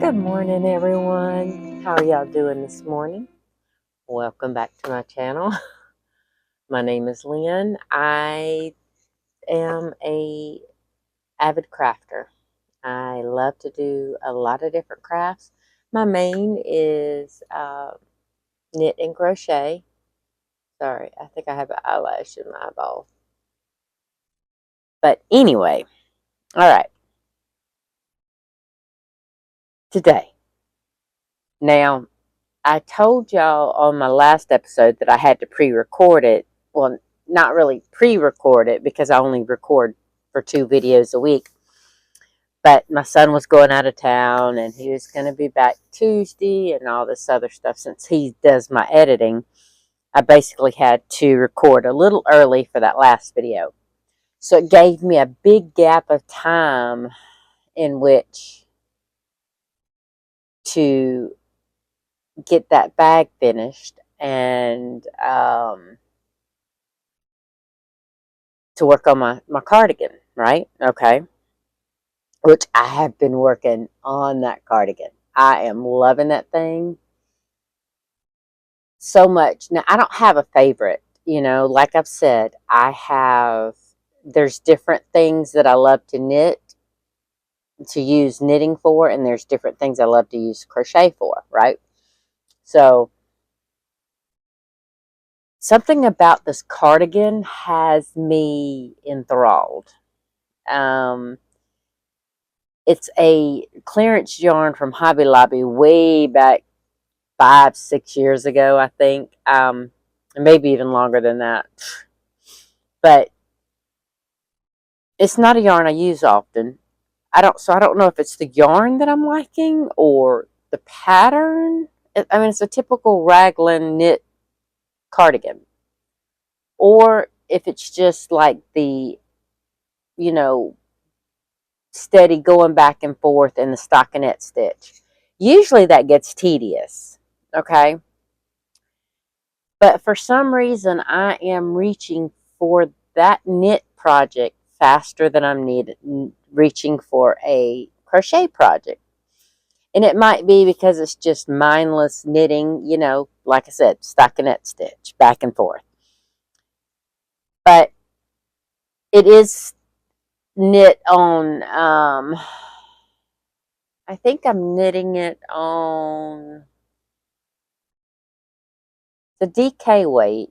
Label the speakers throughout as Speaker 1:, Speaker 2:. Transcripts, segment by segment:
Speaker 1: Good morning, everyone. How are y'all doing this morning? Welcome back to my channel. My name is Lynn. I am a avid crafter. I love to do a lot of different crafts. My main is knit and crochet. Sorry, I think I have an eyelash in my eyeball. But anyway, all right. Today. Now, I told y'all on my last episode that I had to pre-record it. Well, not really pre-record it because I only record for 2 videos a week. But my son was going out of town and he was going to be back Tuesday and all this other stuff. Since he does my editing, I basically had to record a little early for that last video. So it gave me a big gap of time in which to get that bag finished and to work on my cardigan, right? Okay. Which I have been working on that cardigan. I am loving that thing so much. Now, I don't have a favorite, like I've said, there's different things that I love to knit, to use knitting for, and there's different things I love to use crochet for, right? So, something about this cardigan has me enthralled. It's a clearance yarn from Hobby Lobby way back 5-6 years ago, I think. Maybe even longer than that. But it's not a yarn I use often. I don't know if it's the yarn that I'm liking or the pattern. I mean, it's a typical raglan knit cardigan. Or if it's just like the, you know, steady going back and forth in the stockinette stitch. Usually that gets tedious, okay? But for some reason, I am reaching for that knit project faster than I'm reaching for a crochet project. And it might be because it's just mindless knitting, like I said, stockinette stitch, back and forth. But it is knit on, I think I'm knitting it on the DK weight.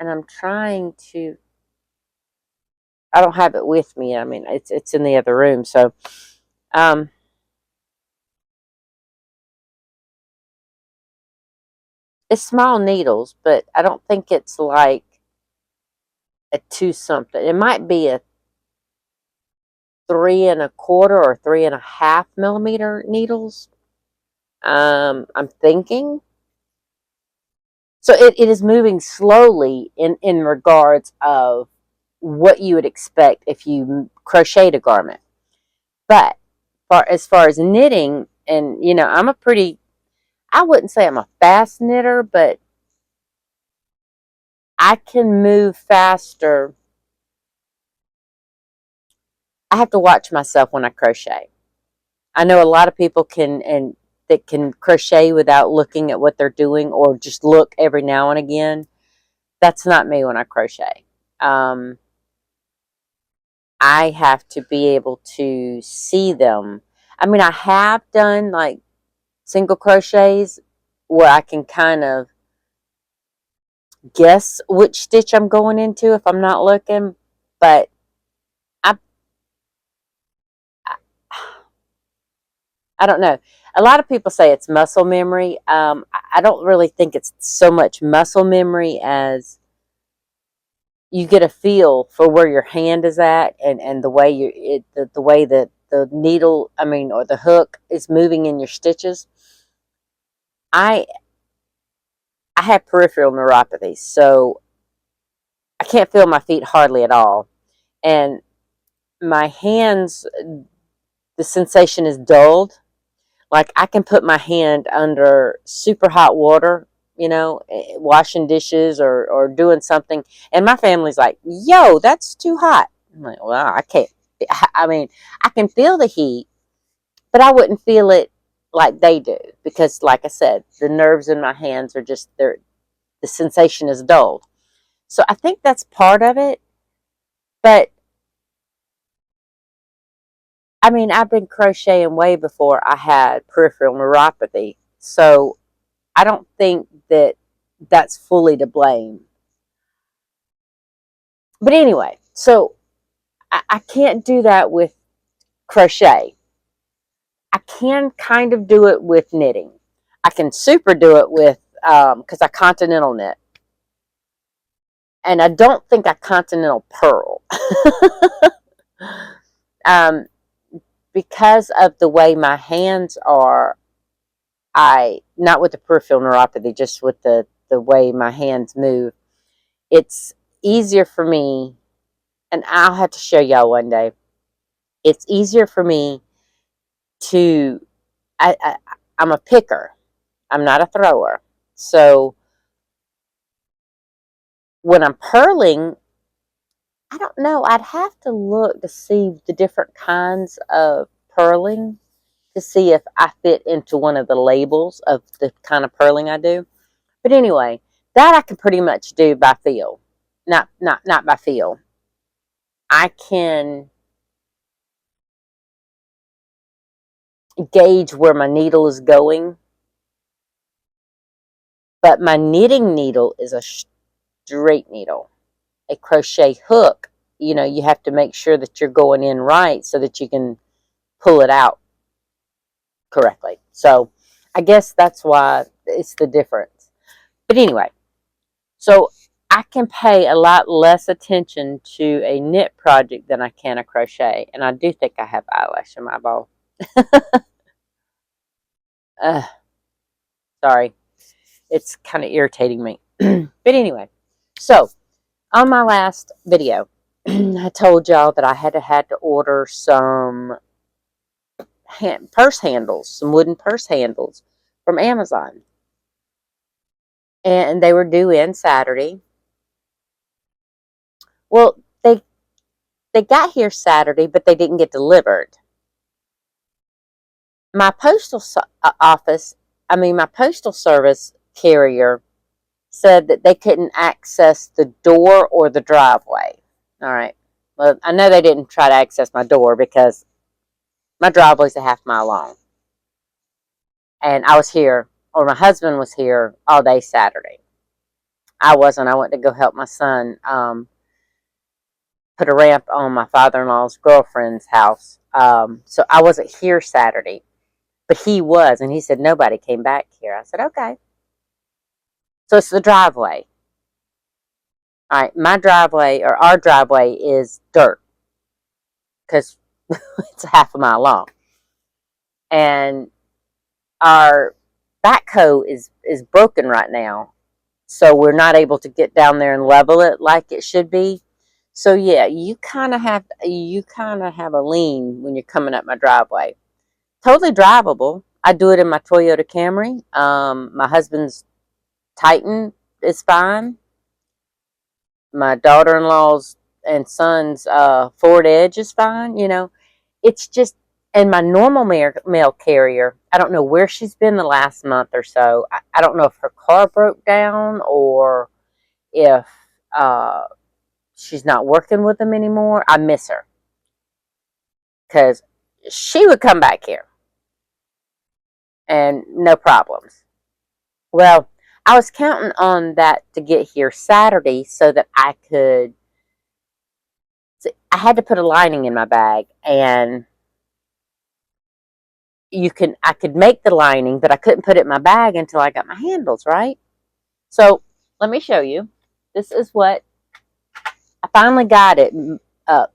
Speaker 1: And I'm trying to, I don't have it with me. I mean, it's in the other room. So, it's small needles, but I don't think it's like a 2 something. It might be a 3 1/4 or 3.5 millimeter needles. I'm thinking. So it is moving slowly in regards of what you would expect if you crocheted a garment. But as far as knitting, and I wouldn't say I'm a fast knitter, but I can move faster. I have to watch myself when I crochet. I know a lot of people that can crochet without looking at what they're doing, or just look every now and again. That's not me when I crochet. I have to be able to see them. I mean, I have done like single crochets where I can kind of guess which stitch I'm going into if I'm not looking, but I I don't know. A lot of people say it's muscle memory. I don't really think it's so much muscle memory as you get a feel for where your hand is at, and the way the way that the needle, or the hook is moving in your stitches. I have peripheral neuropathy, so I can't feel my feet hardly at all, and my hands, the sensation is dulled. Like, I can put my hand under super hot water, washing dishes or doing something, and my family's like, yo, that's too hot. I'm like, well, I can't. I mean, I can feel the heat, but I wouldn't feel it like they do because, like I said, the nerves in my hands are just the sensation is dulled. So I think that's part of it. But I mean, I've been crocheting way before I had peripheral neuropathy. So I don't think that that's fully to blame. But anyway, so I can't do that with crochet. I can kind of do it with knitting. I can super do it with, because I continental knit. And I don't think I continental purl. um, because of the way my hands are, not with the peripheral neuropathy, just with the way my hands move, it's easier for me, and I'll have to show y'all one day. It's easier for me to, I'm a picker. I'm not a thrower. So when I'm purling, I don't know. I'd have to look to see the different kinds of purling to see if I fit into one of the labels of the kind of purling I do. But anyway, that I can pretty much do by feel. Not by feel. I can gauge where my needle is going, but my knitting needle is a straight needle. A crochet hook, you have to make sure that you're going in right so that you can pull it out correctly. So I guess that's why it's the difference. But anyway, so I can pay a lot less attention to a knit project than I can a crochet. And I do think I have eyelash in my ball. Sorry. It's kind of irritating me. But anyway, so on my last video, I told y'all that I had to order some purse handles, some wooden purse handles from Amazon. And they were due in Saturday. Well, they got here Saturday, but they didn't get delivered. My my postal service carrier said that they couldn't access the door or the driveway. All right. Well, I know they didn't try to access my door because my driveway's a half mile long. And I was here, or my husband was here all day Saturday. I wasn't. I went to go help my son put a ramp on my father-in-law's girlfriend's house. So I wasn't here Saturday, but he was, and he said nobody came back here. I said, okay. So it's the driveway. All right, my driveway, or our driveway, is dirt because it's a half a mile long. And our backhoe is broken right now. So we're not able to get down there and level it like it should be. So yeah, you kind of have a lean when you're coming up my driveway. Totally drivable. I do it in my Toyota Camry. My husband's Titan is fine. My daughter-in-law's and son's Ford Edge is fine. It's just, and my normal mail carrier, I don't know where she's been the last month or so. I don't know if her car broke down or if she's not working with them anymore. I miss her because she would come back here and no problems. Well, I was counting on that to get here Saturday so that I had to put a lining in my bag, and I could make the lining, but I couldn't put it in my bag until I got my handles right. So let me show you. This is what I finally got it up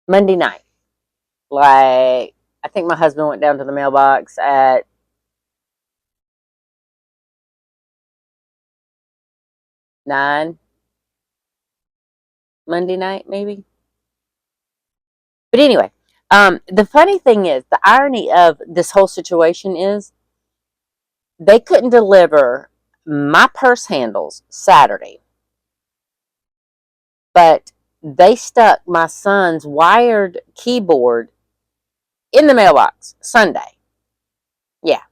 Speaker 1: Monday night. Like, I think my husband went down to the mailbox at 9 Monday night, maybe. But anyway, the funny thing is, the irony of this whole situation is they couldn't deliver my purse handles Saturday, but they stuck my son's wired keyboard in the mailbox Sunday. Yeah,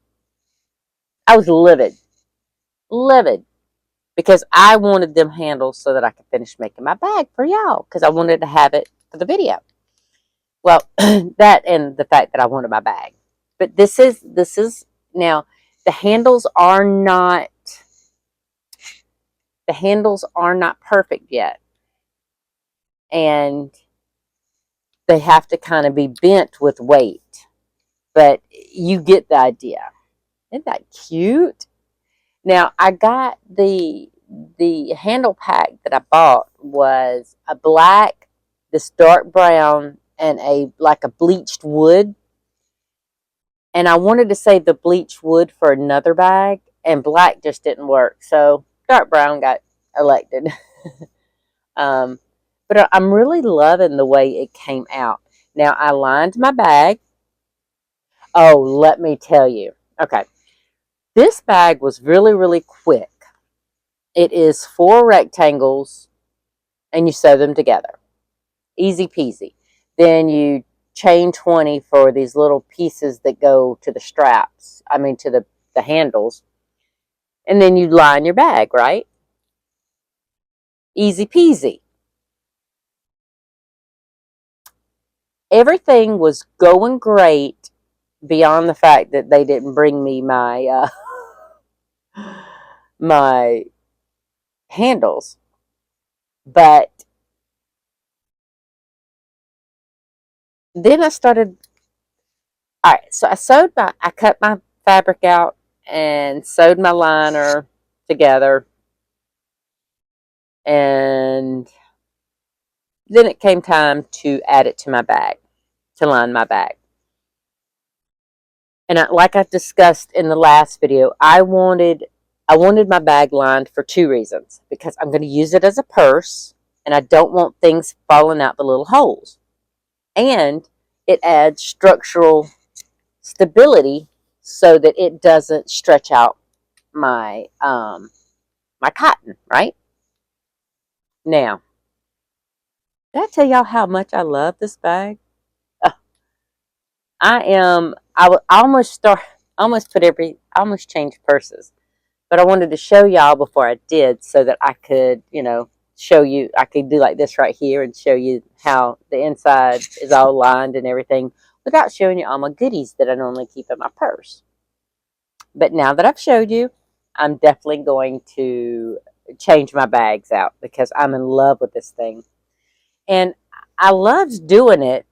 Speaker 1: I was livid, livid, because I wanted them handles so that I could finish making my bag for y'all, because I wanted to have it for the video. Well, that and the fact that I wanted my bag. But this is now, the handles are not perfect yet. And they have to kind of be bent with weight. But you get the idea. Isn't that cute? Now, I got the handle pack that I bought was a black, this dark brown, and a like a bleached wood. And I wanted to save the bleached wood for another bag, and black just didn't work. So dark brown got elected. um, but I'm really loving the way it came out. Now, I lined my bag. Oh, let me tell you. Okay. This bag was really, really quick. It is 4 rectangles, and you sew them together. Easy peasy. Then you chain 20 for these little pieces that go to the straps. I mean, to the handles. And then you line your bag, right? Easy peasy. Everything was going great beyond the fact that they didn't bring me my my handles. But then I started, all right, so I cut my fabric out and sewed my liner together. And then it came time to add it to my bag, to line my bag. And like I discussed in the last video, I wanted my bag lined for 2 reasons. Because I'm going to use it as a purse, and I don't want things falling out the little holes. And it adds structural stability so that it doesn't stretch out my my cotton, right? Now, did I tell y'all how much I love this bag? I almost changed purses. But I wanted to show y'all before I did, so that I could, show you. I could do like this right here and show you how the inside is all lined and everything, without showing you all my goodies that I normally keep in my purse. But now that I've showed you, I'm definitely going to change my bags out, because I'm in love with this thing. And I loved doing it.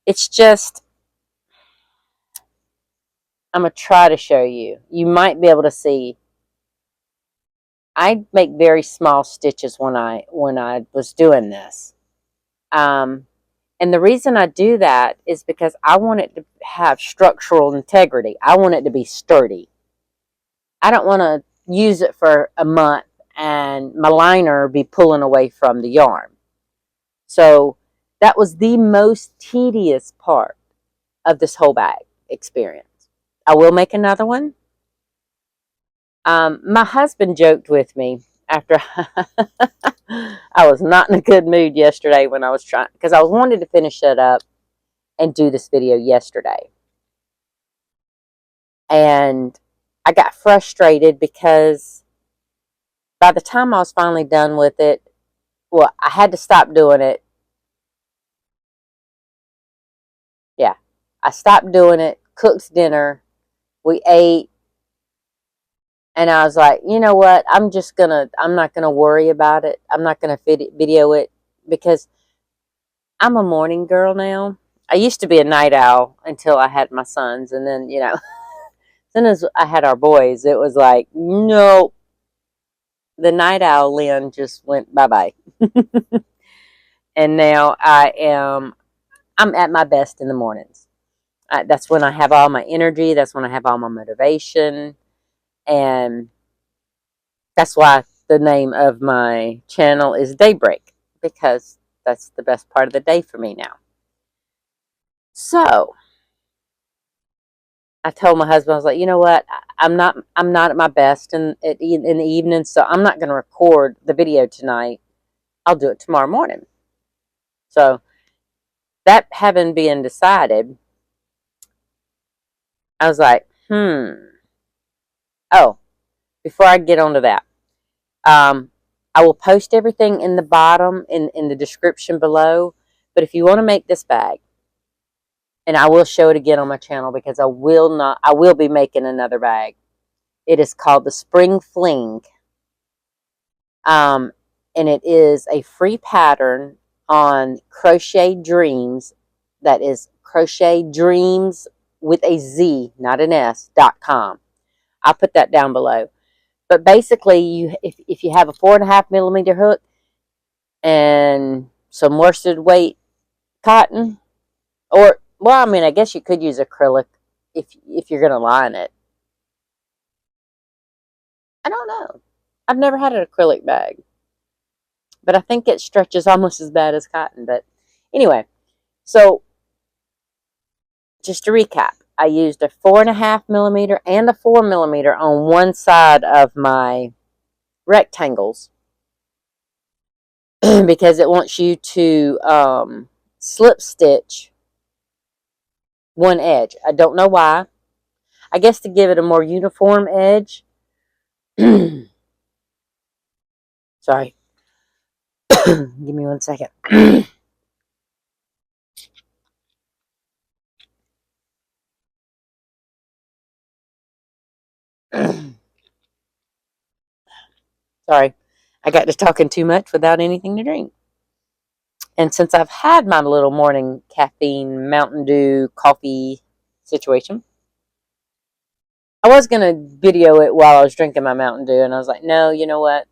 Speaker 1: It's just, I'm going to try to show you. You might be able to see. I make very small stitches when I was doing this. And the reason I do that is because I want it to have structural integrity. I want it to be sturdy. I don't want to use it for a month and my liner be pulling away from the yarn. So that was the most tedious part of this whole bag experience. I will make another one. My husband joked with me after I was not in a good mood yesterday when I was trying, because I was wanting to finish it up and do this video yesterday. And I got frustrated because by the time I was finally done with it, well, I had to stop doing it. Yeah, I stopped doing it, cooked dinner, we ate, and I was like, you know what, I'm not going to worry about it. I'm not going to video it, because I'm a morning girl now. I used to be a night owl until I had my sons, and then, as soon as I had our boys, it was like, no, the night owl Lynn just went bye-bye. And now I'm at my best in the mornings. That's when I have all my energy. That's when I have all my motivation. And that's why the name of my channel is Daybreak, because that's the best part of the day for me now. So I told my husband, I was like, you know what? I'm not at my best in the evening, so I'm not going to record the video tonight. I'll do it tomorrow morning. So that having been decided, I was like, Oh, before I get onto that, I will post everything in the bottom in the description below. But if you want to make this bag, and I will show it again on my channel because I will be making another bag. It is called the Spring Fling. And it is a free pattern on Crochet Dreams. That is Crochet Dreams with a Z, not an S.com. I'll put that down below. But basically, if you have a 4.5 millimeter hook and some worsted weight cotton, or well, I mean, I guess you could use acrylic if you're going to line it. I don't know. I've never had an acrylic bag, but I think it stretches almost as bad as cotton. But anyway, so just to recap, I used a 4.5 millimeter and a 4 millimeter on one side of my rectangles because it wants you to slip stitch one edge. I don't know why. I guess to give it a more uniform edge. Sorry. Give me 1 second. Sorry. I got to talking too much without anything to drink. And since I've had my little morning caffeine, Mountain Dew, coffee situation, I was going to video it while I was drinking my Mountain Dew. And I was like, no, you know what?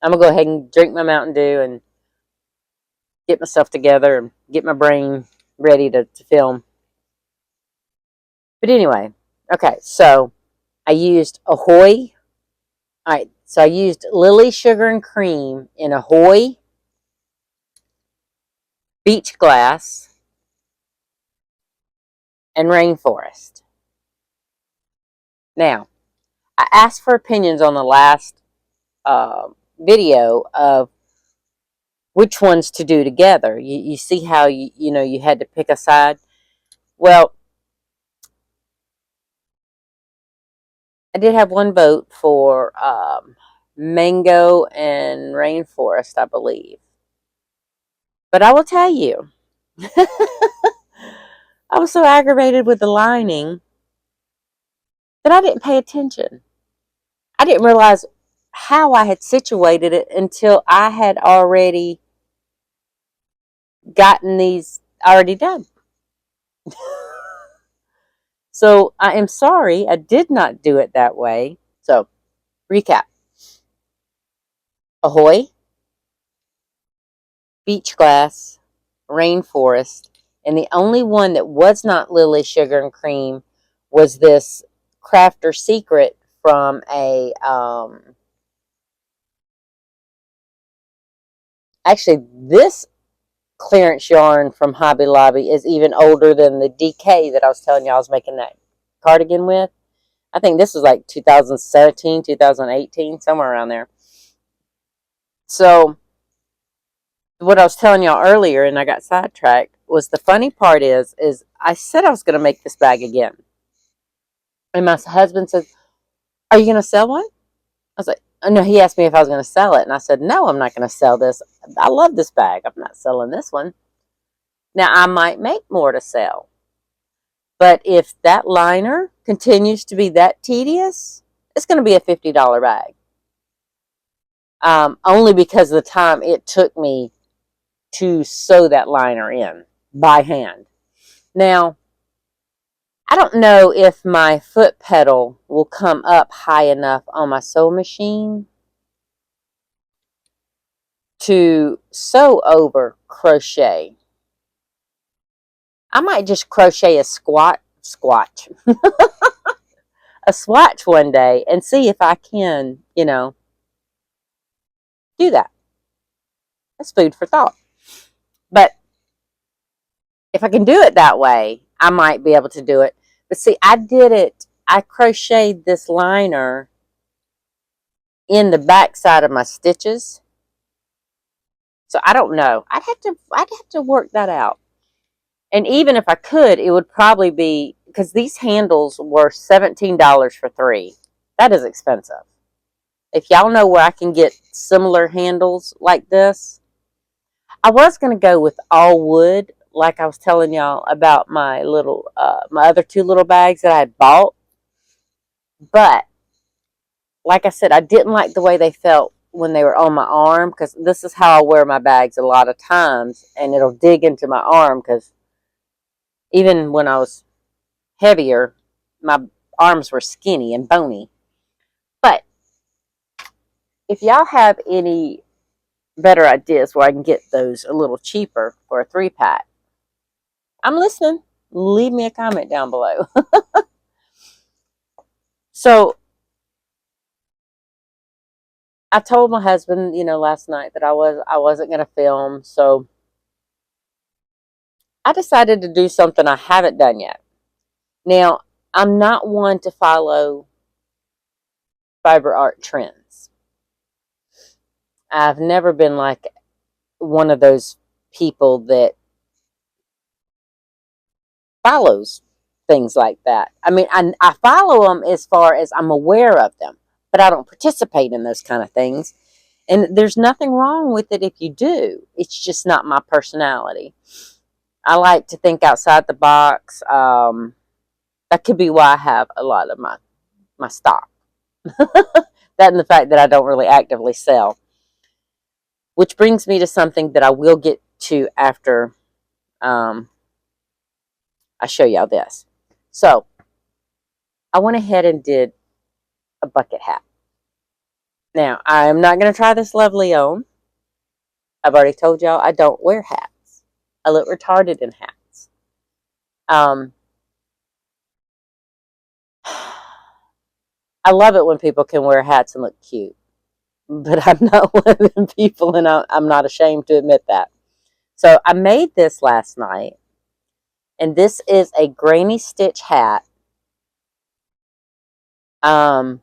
Speaker 1: I'm going to go ahead and drink my Mountain Dew and get myself together and get my brain ready to film. But anyway, okay, so I used Ahoy. All right, so I used Lily Sugar and Cream in Ahoy, Beach Glass, and Rainforest. Now, I asked for opinions on the last video of which ones to do together. You see how you had to pick a side? Well, I did have one vote for Mango and Rainforest, I believe. But I will tell you, I was so aggravated with the lining that I didn't pay attention. I didn't realize how I had situated it until I had already gotten these already done. So I am sorry, I did not do it that way. So, recap. Ahoy, Beach Glass, Rainforest, and the only one that was not Lily Sugar and Cream was this Crafter Secret from a, actually this clearance yarn from Hobby Lobby is even older than the DK that I was telling you I was making that cardigan with. I think this was like 2017, 2018, somewhere around there. So, what I was telling y'all earlier, and I got sidetracked, was the funny part is I said I was going to make this bag again. And my husband said, are you going to sell one? I was like, oh, no, he asked me if I was going to sell it. And I said, no, I'm not going to sell this. I love this bag. I'm not selling this one. Now, I might make more to sell. But if that liner continues to be that tedious, it's going to be a $50 bag. Only because of the time it took me to sew that liner in by hand. Now, I don't know if my foot pedal will come up high enough on my sewing machine to sew over crochet. I might just crochet a a swatch one day and see if I can, do that. That's food for thought. But if I can do it that way, I might be able to do it. But see, I crocheted this liner in the back side of my stitches. So I don't know. I'd have to work that out. And even if I could, it would probably be, because these handles were $17 for 3. That is expensive. If y'all know where I can get similar handles like this, I was going to go with all wood, like I was telling y'all about my little, my other 2 little bags that I had bought. But like I said, I didn't like the way they felt when they were on my arm, because this is how I wear my bags a lot of times, and it'll dig into my arm, because even when I was heavier, my arms were skinny and bony. But if y'all have any better ideas where I can get those a little cheaper for a 3-pack, I'm listening. Leave me a comment down below. So I told my husband, last night that I wasn't going to film. So I decided to do something I haven't done yet. Now, I'm not one to follow fiber art trends. I've never been like one of those people that follows things like that. I mean, I follow them as far as I'm aware of them, but I don't participate in those kind of things. And there's nothing wrong with it if you do. It's just not my personality. I like to think outside the box. That could be why I have a lot of my stock. That and the fact that I don't really actively sell. Which brings me to something that I will get to after I show y'all this. So, I went ahead and did a bucket hat. Now, I am not going to try this lovely on. I've already told y'all I don't wear hats. I look retarded in hats. I love it when people can wear hats and look cute. But I'm not one of them people, and I'm not ashamed to admit that. So I made this last night, and this is a granny stitch hat. I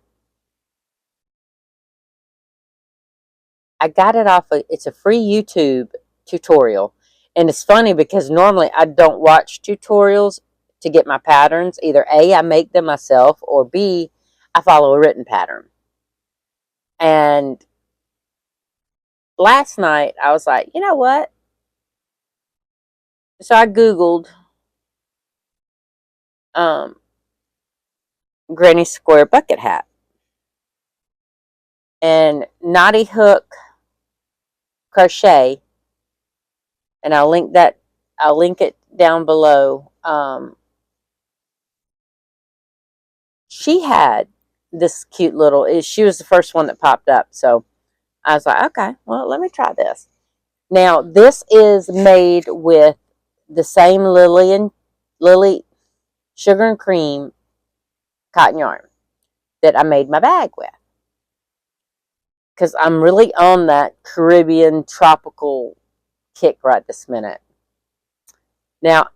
Speaker 1: got it off it's a free YouTube tutorial. And it's funny because normally I don't watch tutorials to get my patterns. Either A, I make them myself, or B, I follow a written pattern. And last night I was like, you know what? So I Googled granny square bucket hat. And Knotty Hook Crochet, and I'll link it down below. She had this cute little, she was the first one that popped up. So I was like, okay, well, let me try this. Now, this is made with the same Lily Sugar and Cream cotton yarn that I made my bag with. Because I'm really on that Caribbean tropical kick right this minute. Now,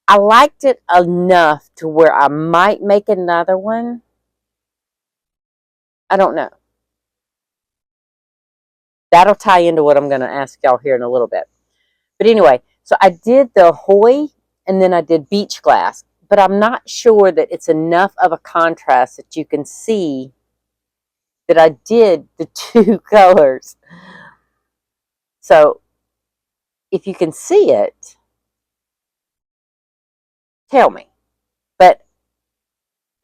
Speaker 1: I liked it enough to where I might make another one. I don't know. That'll tie into what I'm going to ask y'all here in a little bit. But anyway, so I did the Hoy, and then I did beach glass. But I'm not sure that it's enough of a contrast that you can see that I did the 2 colors. So if you can see it, tell me. But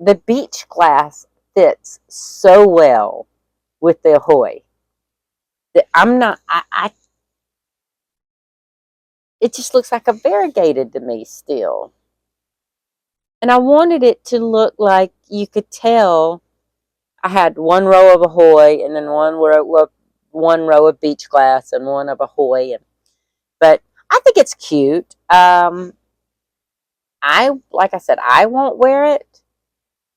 Speaker 1: the beach glass fits so well with the Ahoy that I'm not, it just looks like a variegated to me still. And I wanted it to look like you could tell I had 1 row of Ahoy, and then one row of beach glass, and one of Ahoy. But I think it's cute. Like I said, I won't wear it,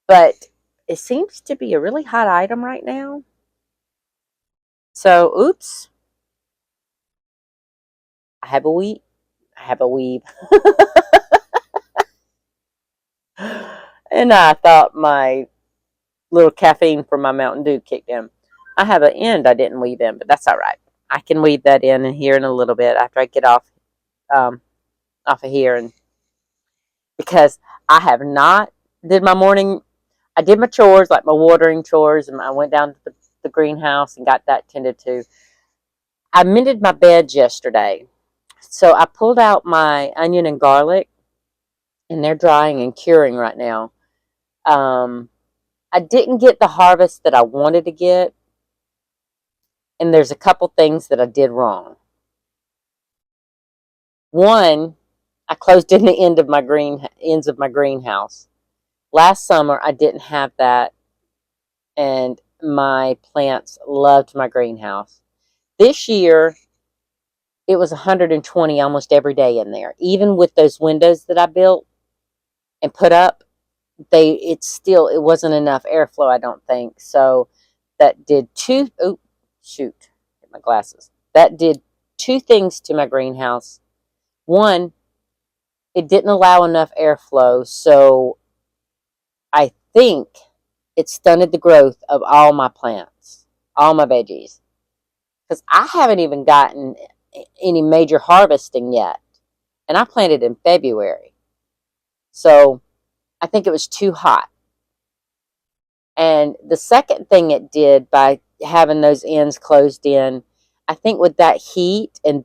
Speaker 1: but it seems to be a really hot item right now. So, oops. I have a weave. And I thought my little caffeine from my Mountain Dew kicked in. I have an end I didn't weave in, but that's all right. I can weave that in here in a little bit after I get um, off of here, and because I have not did my morning. I did my chores, like my watering chores, and I went down to the greenhouse and got that tended to. I mended my beds yesterday, so I pulled out my onion and garlic, and they're drying and curing right now. Um, I didn't get the harvest that I wanted to get, and there's a couple things that I did wrong. One, I closed in the ends of my greenhouse. Last summer, I didn't have that, and my plants loved my greenhouse. This year, it was 120 almost every day in there. Even with those windows that I built and put up, it wasn't enough airflow, I don't think. So that did shoot, hit my glasses. That did two things to my greenhouse. One, it didn't allow enough airflow, so I think it stunted the growth of all my plants, all my veggies. Because I haven't even gotten any major harvesting yet. And I planted in February. So I think it was too hot. And the second thing it did by having those ends closed in, I think with that heat, and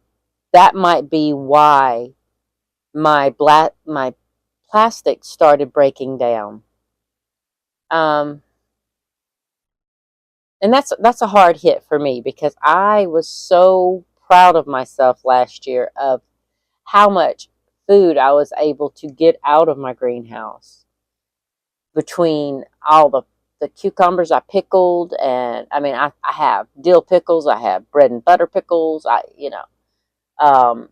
Speaker 1: that might be why my plastic started breaking down. And that's a hard hit for me because I was so proud of myself last year of how much food I was able to get out of my greenhouse between all the cucumbers I pickled, and I mean I have dill pickles, I have bread and butter pickles, um,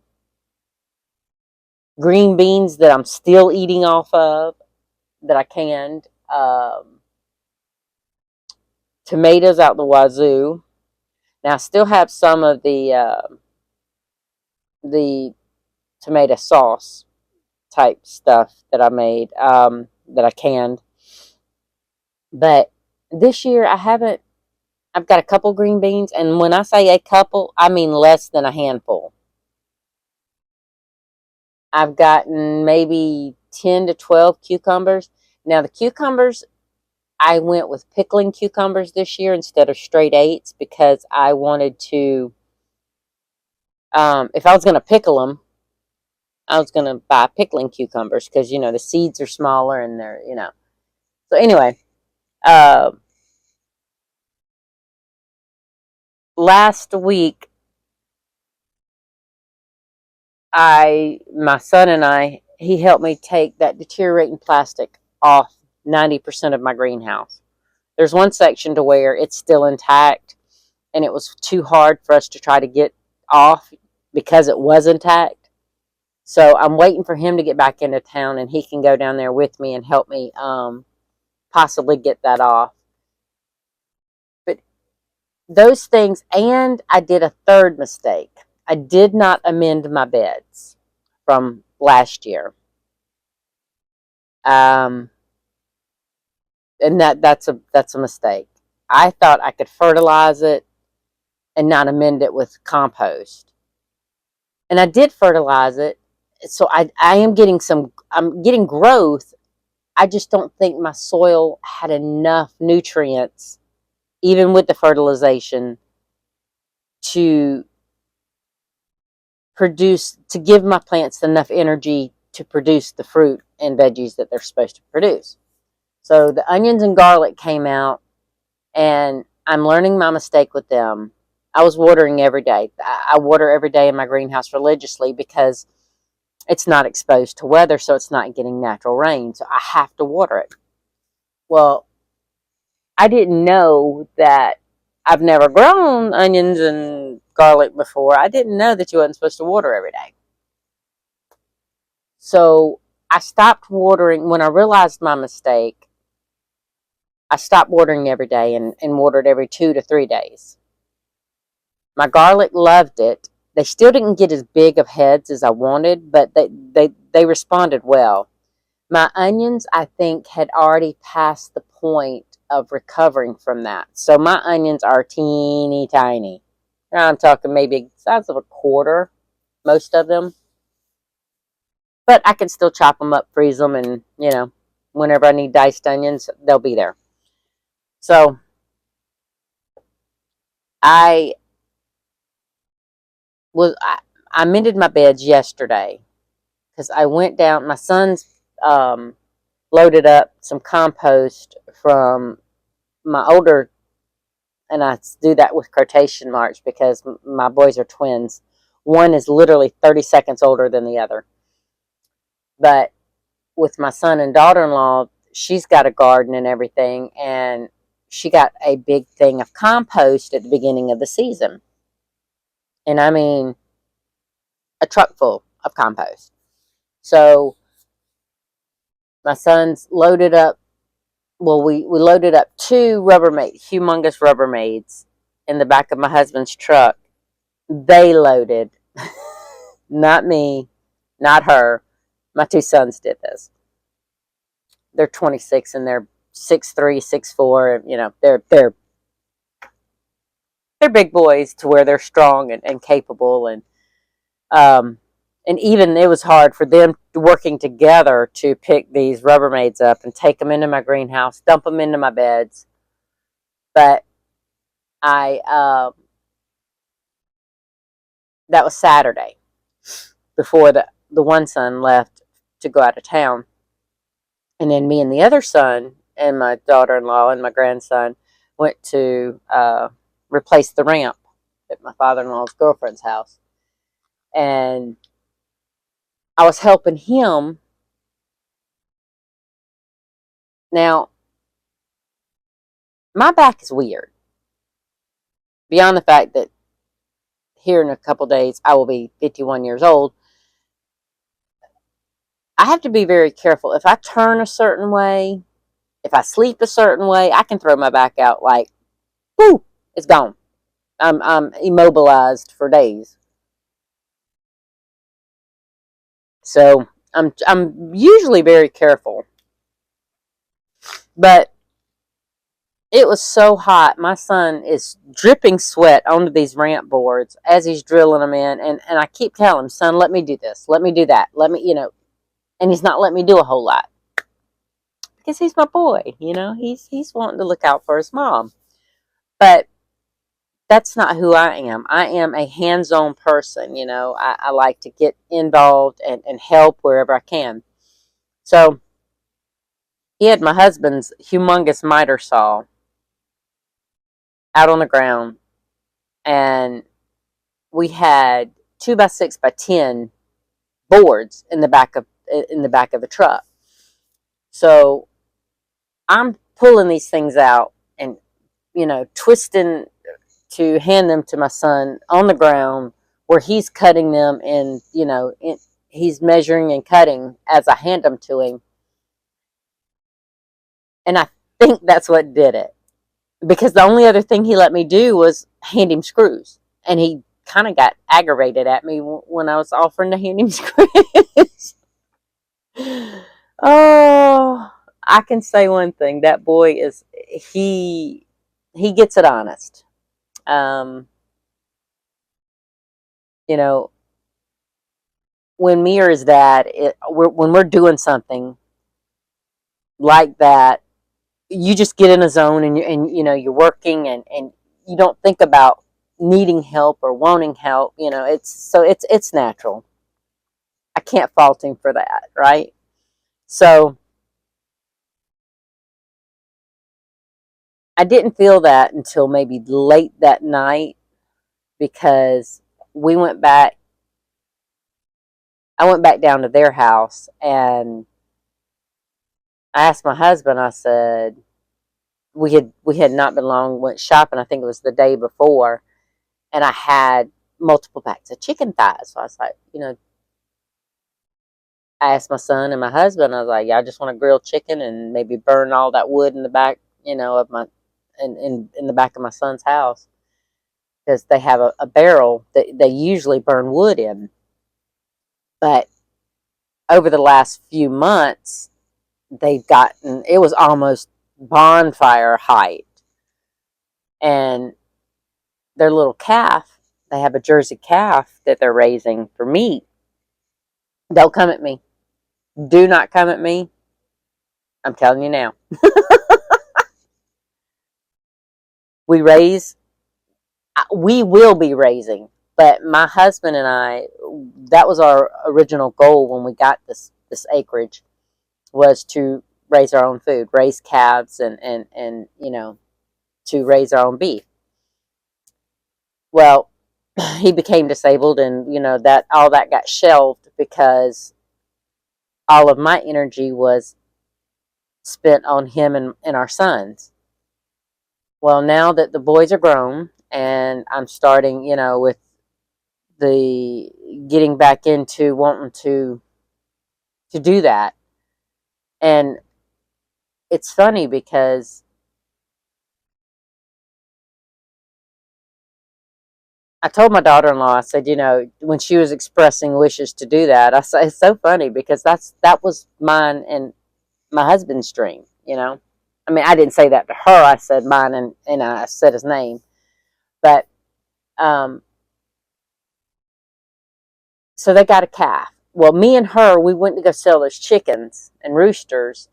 Speaker 1: green beans that I'm still eating off of that I canned, tomatoes out the wazoo. Now I still have some of the tomato sauce type stuff that I made, that I canned. But this year I haven't. I've got a couple green beans, and when I say a couple, I mean less than a handful. I've gotten maybe 10 to 12 cucumbers. Now, the cucumbers, I went with pickling cucumbers this year instead of straight eights because I wanted to, if I was going to pickle them, I was going to buy pickling cucumbers because, the seeds are smaller and they're. So, anyway, uh, last week, my son and he helped me take that deteriorating plastic off 90% of my greenhouse. There's one section to where it's still intact, and it was too hard for us to try to get off because it was intact. So I'm waiting for him to get back into town, and he can go down there with me and help me possibly get that off. But those things, and I did a third mistake. I did not amend my beds from last year. Um, and that's a mistake. I thought I could fertilize it and not amend it with compost. And I did fertilize it. So I am getting I'm getting growth. I just don't think my soil had enough nutrients, even with the fertilization, to to give my plants enough energy to produce the fruit and veggies that they're supposed to produce. So the onions and garlic came out, and I'm learning my mistake with them. I was watering every day. I water every day in my greenhouse religiously because it's not exposed to weather, so it's not getting natural rain. So I have to water it. Well, I didn't know that. I've never grown onions and garlic before. I didn't know that you wasn't supposed to water every day. So I stopped watering. When I realized my mistake, I stopped watering every day and watered every 2 to 3 days. My garlic loved it. They still didn't get as big of heads as I wanted, but they responded well. My onions, I think, had already passed the point of recovering from that. So my onions are teeny tiny. I'm talking maybe the size of a quarter, most of them. But I can still chop them up, freeze them, and whenever I need diced onions, they'll be there. So I was I mended my beds yesterday because I went down. My son's loaded up some compost from my older, and I do that with quotation marks because my boys are twins. One is literally 30 seconds older than the other. But with my son and daughter-in-law, she's got a garden and everything, and she got a big thing of compost at the beginning of the season. And I mean, a truck full of compost. So my son's loaded up. Well, we loaded up two humongous Rubbermaids in the back of my husband's truck. They loaded, not me, not her. My two sons did this. They're 26 and they're 6'3", 6'4". They're big boys to where they're strong and capable, and even it was hard for them working together to pick these Rubbermaids up and take them into my greenhouse, dump them into my beds. But that was Saturday before the one son left to go out of town. And then me and the other son and my daughter-in-law and my grandson went to replace the ramp at my father-in-law's girlfriend's house. And I was helping him. Now, my back is weird. Beyond the fact that here in a couple days I will be 51 years old, I have to be very careful. If I turn a certain way, if I sleep a certain way, I can throw my back out like, whoo, it's gone. I'm immobilized for days. So I'm usually very careful. But it was so hot. My son is dripping sweat onto these ramp boards as he's drilling them in. And I keep telling him, son, let me do this. Let me do that. Let me, and he's not letting me do a whole lot. Because he's my boy, he's wanting to look out for his mom. But that's not who I am. I am a hands-on person, I like to get involved and help wherever I can. So he had my husband's humongous miter saw out on the ground, and we had 2x6x10 boards in the back of the truck. So I'm pulling these things out and twisting to hand them to my son on the ground where he's cutting them and he's measuring and cutting as I hand them to him. And I think that's what did it, because the only other thing he let me do was hand him screws, and he kind of got aggravated at me when I was offering to hand him screws. Oh, I can say one thing: that boy he gets it honest. You know, when me or his dad, when we're doing something like that, you just get in a zone, and you're working, and you don't think about needing help or wanting help. It's natural. I can't fault him for that, right? So I didn't feel that until maybe late that night, because we went back. I went back down to their house, and I asked my husband. I said, we had not been long, went shopping. I think it was the day before, and I had multiple packs of chicken thighs. So I was like, I asked my son and my husband. I was like, "Y'all just want to grill chicken and maybe burn all that wood in the back, of my in the back of my son's house, because they have a barrel that they usually burn wood in, but over the last few months, it was almost bonfire height, and their little calf they have a Jersey calf that they're raising for meat. Don't come at me. Do not come at me. I'm telling you now. We raise, we will be raising, but my husband and I, that was our original goal when we got this acreage, was to raise our own food, raise calves, and to raise our own beef. Well, he became disabled, and that all that got shelved because all of my energy was spent on him and our sons. Well, now that the boys are grown and I'm starting, with the getting back into wanting to do that. And it's funny because I told my daughter-in-law, I said, when she was expressing wishes to do that, I said, it's so funny because that was mine and my husband's dream. I mean, I didn't say that to her. I said mine, and I said his name. But um, so they got a calf. Well, me and her, we went to go sell those chickens and roosters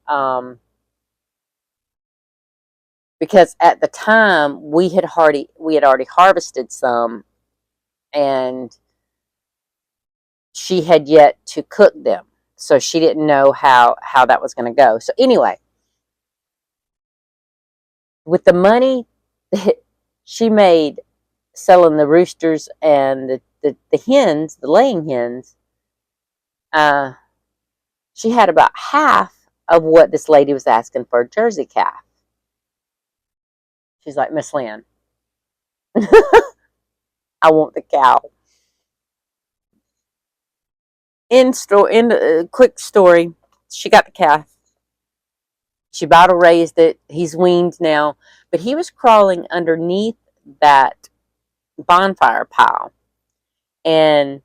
Speaker 1: because at the time we had already harvested some, and she had yet to cook them, so she didn't know how that was going to go. So anyway, with the money that she made selling the roosters and the hens, the laying hens, uh, she had about half of what this lady was asking for a Jersey calf. She's like, Miss Lynn, I want the cow. Quick story, she got the calf. She battle raised it. He's weaned now, but he was crawling underneath that bonfire pile, and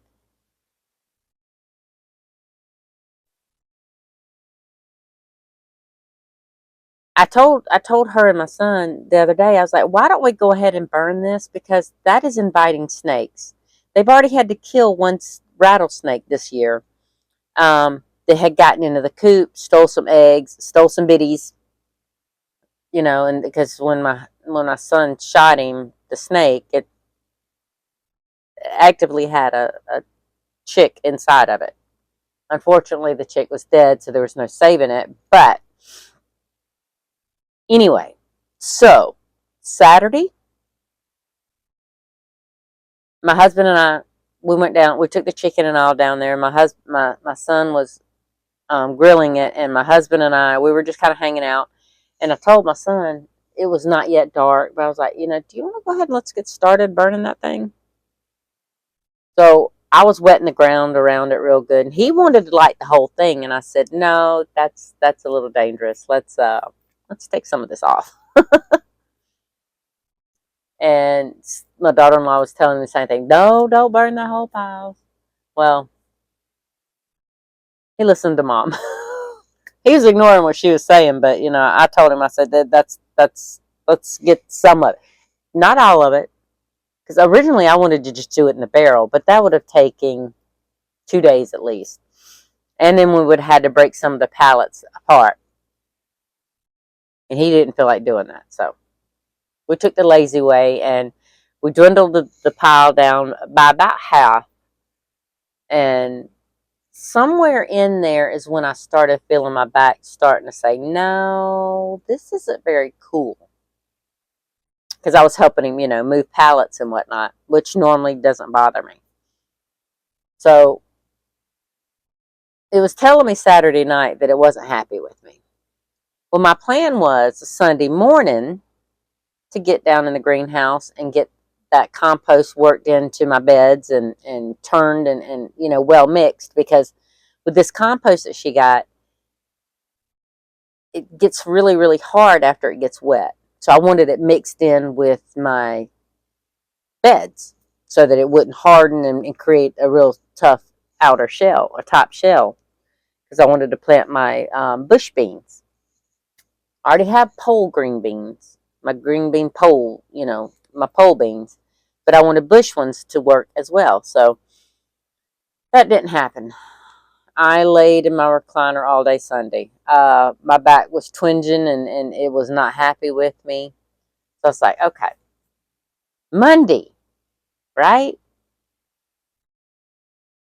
Speaker 1: I told her and my son the other day, I was like, why don't we go ahead and burn this, because that is inviting snakes. They've already had to kill one rattlesnake this year. They had gotten into the coop, stole some eggs, stole some bitties, and because when my son shot him, the snake, it actively had a chick inside of it. Unfortunately, the chick was dead, so there was no saving it. But anyway, so Saturday, my husband and I, we went down. We took the chicken and all down there. My son was grilling it, and my husband and I, we were just kind of hanging out. And I told my son, it was not yet dark, but I was like, do you want to go ahead and let's get started burning that thing? So I was wetting the ground around it real good, and he wanted to light the whole thing, and I said, no, that's a little dangerous. Let's take some of this off. And my daughter-in-law was telling me the same thing. No, don't burn the whole pile. Well, he listened to mom. He was ignoring what she was saying, but I told him, I said that's let's get some of it, not all of it, because originally I wanted to just do it in the barrel, but that would have taken 2 days at least, and then we would have had to break some of the pallets apart, and he didn't feel like doing that, so we took the lazy way, and we dwindled the pile down by about half, and somewhere in there is when I started feeling my back starting to say, no, this isn't very cool. Because I was helping him, move pallets and whatnot, which normally doesn't bother me. So it was telling me Saturday night that it wasn't happy with me. Well, my plan was Sunday morning to get down in the greenhouse and get that compost worked into my beds and turned and well mixed, because with this compost that she got, it gets really, really hard after it gets wet. So I wanted it mixed in with my beds so that it wouldn't harden and create a real tough outer shell, a top shell, because I wanted to plant my bush beans. I already have pole green beans, my green bean pole, my pole beans, but I wanted bush ones to work as well. So that didn't happen. I laid in my recliner all day Sunday. My back was twinging and it was not happy with me. So I was like, okay, Monday, right?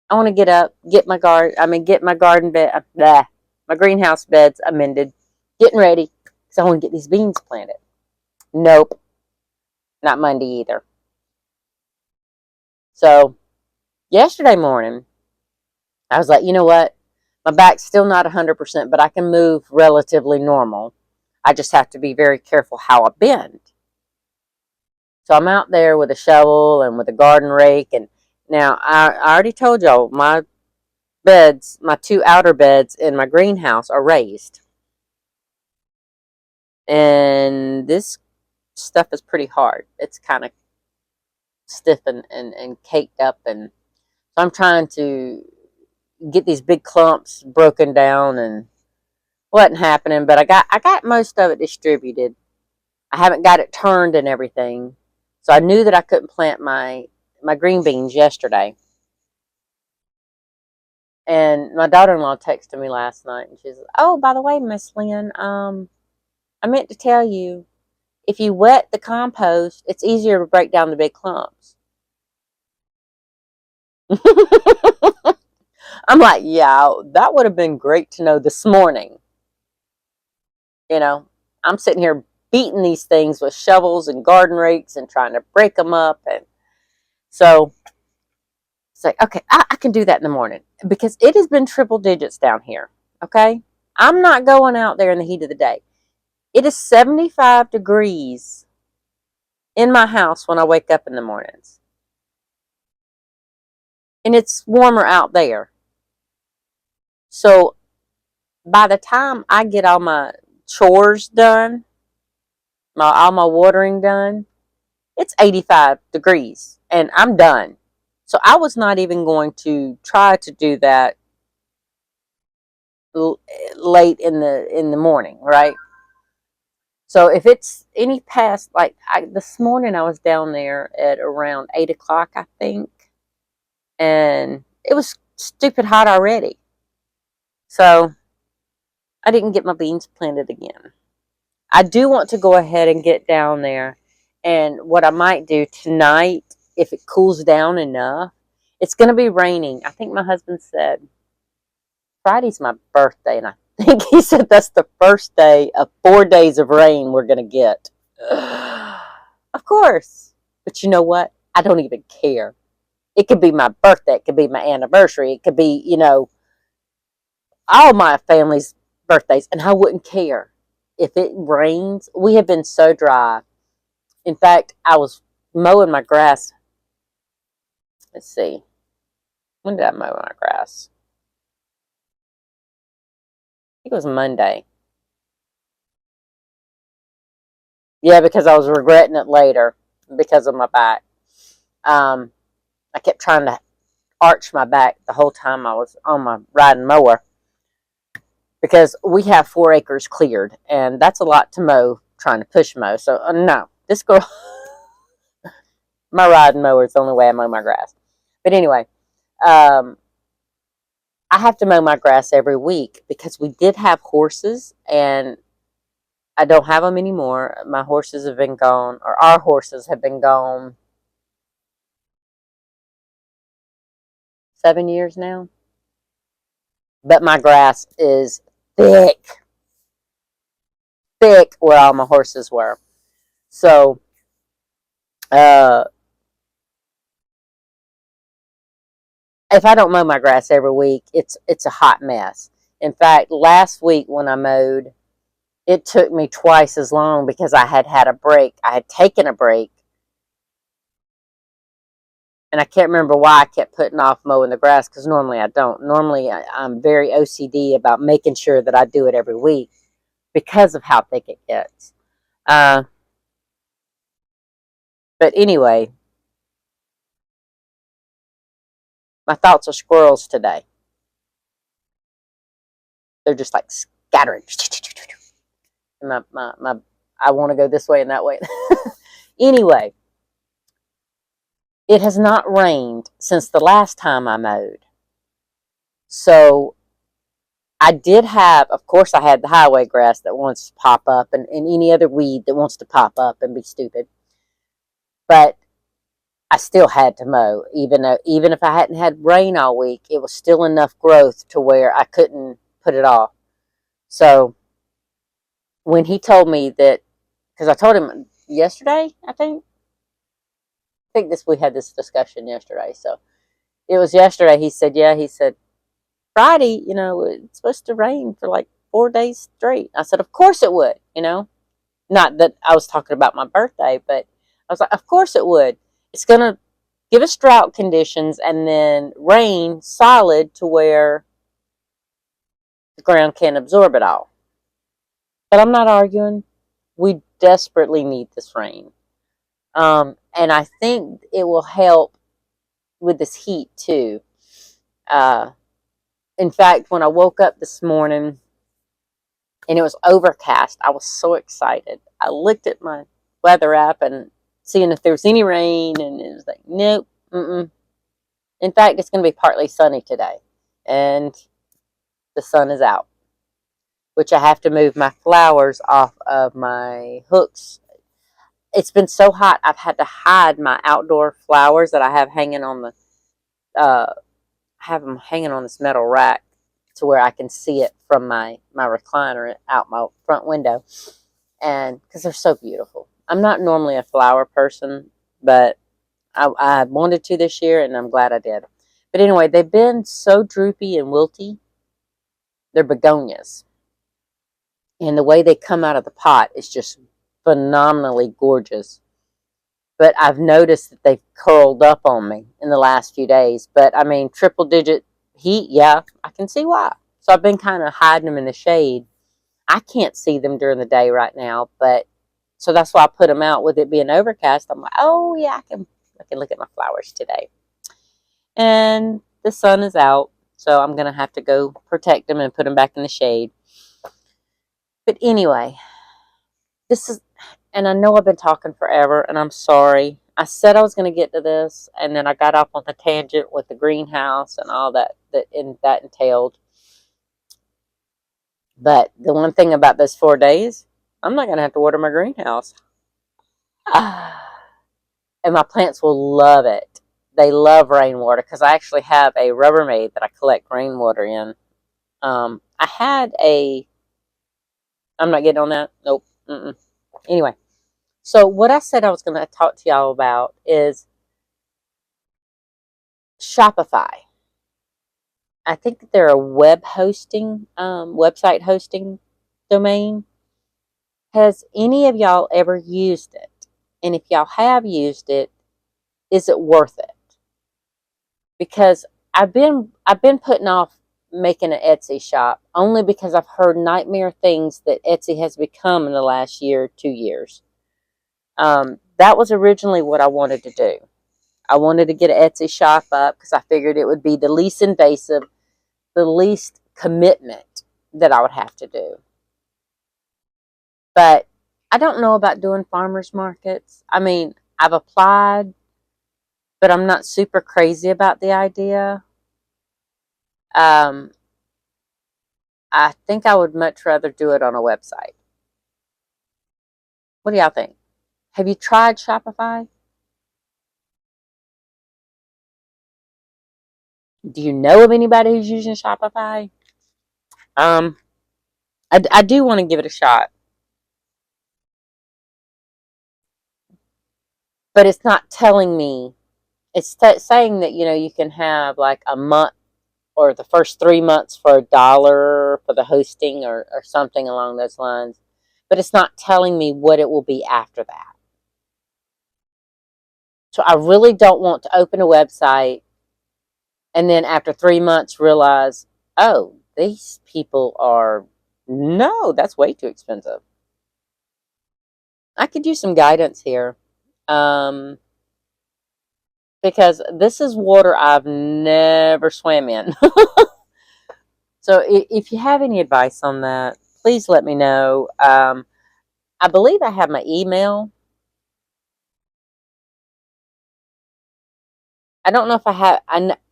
Speaker 1: I want to get up, get my garden bed, my greenhouse beds amended, getting ready because I want to get these beans planted. Nope, not Monday either. So yesterday morning, I was like, you know what? My back's still not 100%, but I can move relatively normal. I just have to be very careful how I bend. So I'm out there with a shovel and with a garden rake. And now I already told y'all my beds, my two outer beds in my greenhouse are raised. And this stuff is pretty hard. It's kind of stiff and caked up. And so I'm trying to get these big clumps broken down and wasn't happening, but I got most of it distributed. I haven't got it turned and everything. So I knew that I couldn't plant my green beans yesterday. And my daughter-in-law texted me last night and she says, "Oh, by the way, Miss Lynn, I meant to tell you, if you wet the compost, it's easier to break down the big clumps." I'm like, yeah, that would have been great to know this morning. You know, I'm sitting here beating these things with shovels and garden rakes and trying to break them up. And so it's like, okay, I can do that in the morning because it has been triple digits down here. Okay. I'm not going out there in the heat of the day. It is 75 degrees in my house when I wake up in the mornings. And it's warmer out there. So by the time I get all my chores done, all my watering done, it's 85 degrees and I'm done. So I was not even going to try to do that late in the morning, right? So if it's any past, like this morning, I was down there at around 8 o'clock, I think, and it was stupid hot already. So I didn't get my beans planted again. I do want to go ahead and get down there, and what I might do tonight, if it cools down enough, it's going to be raining. I think my husband said Friday's my birthday, and I think he said that's the first day of 4 days of rain we're going to get. Of course. But you know what? I don't even care. It could be my birthday. It could be my anniversary. It could be, all my family's birthdays, and I wouldn't care. If it rains, we have been so dry. In fact, I was mowing my grass. Let's see. When did I mow my grass? I think it was Monday. Yeah, because I was regretting it later because of my back. I kept trying to arch my back the whole time I was on my riding mower because we have 4 acres cleared, and that's a lot to mow, trying to push mow. So, no, this girl, my riding mower is the only way I mow my grass. But anyway, I have to mow my grass every week because we did have horses, and I don't have them anymore. My horses have been gone, or our horses have been gone 7 years now. But my grass is thick, thick where all my horses were. So, if I don't mow my grass every week, it's a hot mess. In fact, last week when I mowed, it took me twice as long because I had had a break. I had taken a break, and I can't remember why I kept putting off mowing the grass because normally I don't. Normally, I'm very OCD about making sure that I do it every week because of how thick it gets. Uh, but anyway, my thoughts are squirrels today. They're just like scattering. My I want to go this way and that way. Anyway, It has not rained since the last time I mowed. So I did have, of course, I had the highway grass that wants to pop up and any other weed that wants to pop up and be stupid. But I still had to mow, even if I hadn't had rain all week, it was still enough growth to where I couldn't put it off. So when he told me that, because I told him yesterday, I think this we had this discussion yesterday. So it was yesterday. He said, yeah. He said Friday, it's supposed to rain for like 4 days straight. I said, of course it would. Not that I was talking about my birthday, but I was like, of course it would. It's gonna give us drought conditions and then rain solid to where the ground can't absorb it all. But I'm not arguing. We desperately need this rain. And I think it will help with this heat too. Uh, in fact, when I woke up this morning and it was overcast, I was so excited. I looked at my weather app and seeing if there was any rain, and it was like, nope. Mm-mm. In fact, it's going to be partly sunny today, and the sun is out, which I have to move my flowers off of my hooks. It's been so hot, I've had to hide my outdoor flowers that I have hanging on the, have them hanging on this metal rack to where I can see it from my recliner out my front window, and because they're so beautiful. I'm not normally a flower person, but I wanted to this year, and I'm glad I did. But anyway, they've been so droopy and wilty. They're begonias. And the way they come out of the pot is just phenomenally gorgeous. But I've noticed that they've curled up on me in the last few days. But I mean, triple digit heat, yeah, I can see why. So I've been kind of hiding them in the shade. I can't see them during the day right now, but so that's why I put them out with it being overcast. I'm like, oh yeah, I can look at my flowers today. And the sun is out, so I'm gonna have to go protect them and put them back in the shade. But anyway, this is, and I know I've been talking forever, and I'm sorry. I said I was going to get to this, and then I got off on the tangent with the greenhouse and all that entailed. But the one thing about those 4 days, I'm not going to have to water my greenhouse. And my plants will love it. They love rainwater because I actually have a Rubbermaid that I collect rainwater in. I had a. I'm not getting on that. Nope. Mm-mm. Anyway, so what I said I was going to talk to y'all about is Shopify. I think that they're a website hosting domain. Has any of y'all ever used it? And if y'all have used it, is it worth it? Because I've been putting off making an Etsy shop only because I've heard nightmare things that Etsy has become in the last year, 2 years. That was originally what I wanted to do. I wanted to get an Etsy shop up because I figured it would be the least invasive, the least commitment that I would have to do. But I don't know about doing farmers markets. I mean, I've applied, but I'm not super crazy about the idea. Um, I think I would much rather do it on a website. What do y'all think? Have you tried Shopify? Do you know of anybody who's using Shopify? Um, I do want to give it a shot, but it's not telling me. It's saying that you can have like a month or the first 3 months for $1 for the hosting or something along those lines, but it's not telling me what it will be after that. So I really don't want to open a website and then after 3 months realize, oh, these people are, no, that's way too expensive. I could use some guidance here. Um, because this is water I've never swam in. So if you have any advice on that, please let me know. I believe I have my email. I don't know if I have.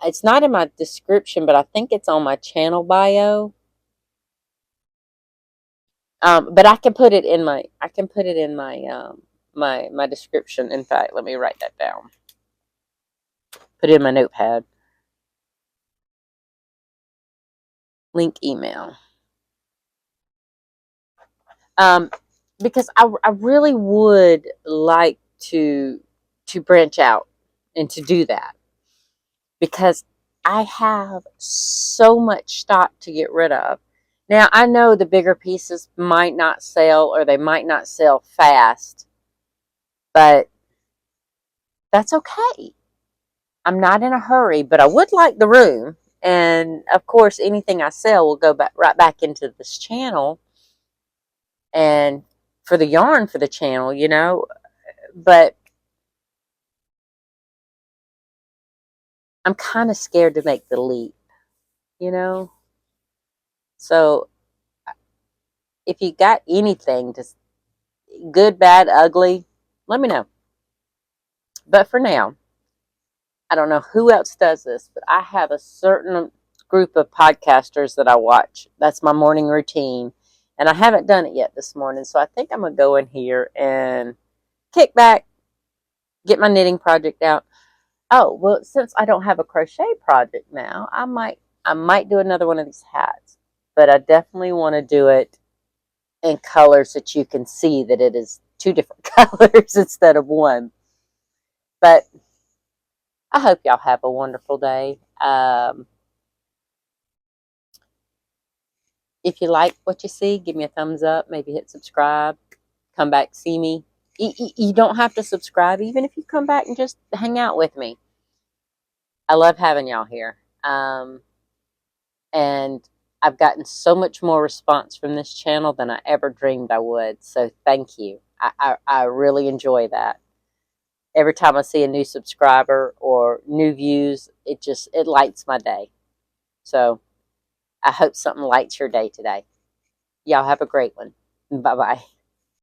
Speaker 1: It's not in my description, but I think it's on my channel bio. But I can put it in my. I can put it in my my description. In fact, let me write that down. Put it in my notepad. Link email. Um, because I really would like to branch out and to do that because I have so much stock to get rid of. Now, I know the bigger pieces might not sell or they might not sell fast, but that's okay. I'm not in a hurry, but I would like the room. And of course, anything I sell will go back right back into this channel and for the yarn for the channel, you know. But I'm kind of scared to make the leap, you know. So if you got anything, just good, bad, ugly, let me know. But for now, I don't know who else does this, but I have a certain group of podcasters that I watch. That's my morning routine. And I haven't done it yet this morning. So I think I'm going to go in here and kick back, get my knitting project out. Oh, well, since I don't have a crochet project now, I might do another one of these hats. But I definitely want to do it in colors that you can see that it is two different colors instead of one. But I hope y'all have a wonderful day. If you like what you see, give me a thumbs up. Maybe hit subscribe. Come back, see me. You don't have to subscribe, even if you come back and just hang out with me. I love having y'all here. And I've gotten so much more response from this channel than I ever dreamed I would. So thank you. I really enjoy that. Every time I see a new subscriber or new views, it lights my day. So I hope something lights your day today. Y'all have a great one. Bye-bye.